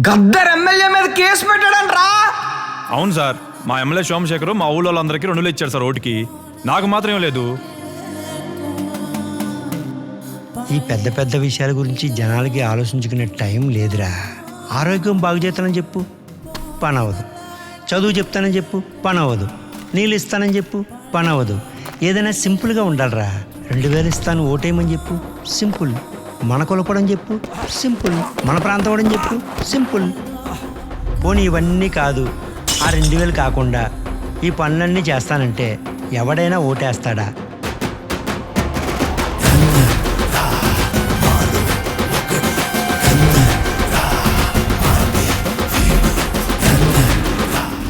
Gaddar MLA మీద case పెట్టాడంట్రా. అవును sir, మా ఎమ్మెల్యే సోమశేఖర్ మా ఊళ్ళో వాళ్ళందరికీ 2 ఇచ్చారు సార్ ఓటుకి, నాకు మాత్రం ఏం లేదు. ఈ పెద్ద పెద్ద విషయాల గురించి జనాలకి ఆలోచించుకునే టైం లేదురా. ఆరోగ్యం బాగు చేస్తానని చెప్పు, పని అవ్వదు. చదువు చెప్తానని చెప్పు, పని అవ్వదు. నీళ్ళు ఇస్తానని చెప్పు, పని అవ్వదు. ఏదైనా సింపుల్గా ఉండాలిరా. 2000 ఇస్తాను ఓటేయమని చెప్పు, సింపుల్. మన కొలపడని చెప్పు, సింపుల్. మన ప్రాంతం అవడం చెప్పు, సింపుల్. పోనీ ఇవన్నీ కాదు, ఆ 2000 కాకుండా ఈ పనులన్నీ చేస్తానంటే ఎవడైనా ఓటేస్తాడా?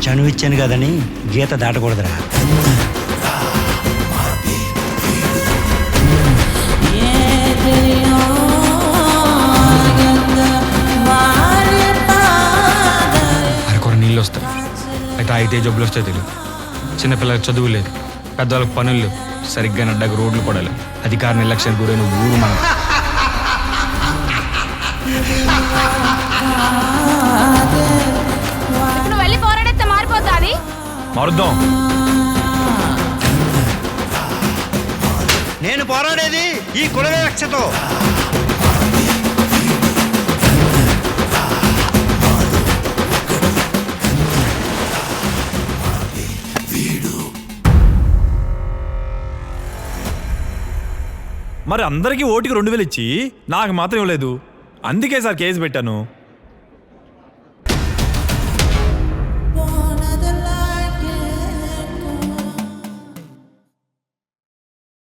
చనువిచ్చాను కదని గీత దాటకూడదురా. అరకొర నీళ్ళు వస్తాయి, అయితే అయితే జబ్బులు వస్తాయి తెలియదు. చిన్నపిల్లలకు చదువు లేదు, పెద్దవాళ్ళకి పనులు లేవు, సరిగ్గా నడ్డకు రోడ్లు పడాలి. అధికార నిర్లక్ష్యానికి గురైన ఊరు మనం. ఇప్పుడు వెళ్ళి పోరాడితే మారిపోతాది. మారుద్దాం. నేను పోరాడేది ఈ కుల వివక్షతో. మరి అందరికీ ఓటుకి 2000 ఇచ్చి నాకు మాత్రం ఇవ్వలేదు, అందుకే సార్ కేసు పెట్టాను.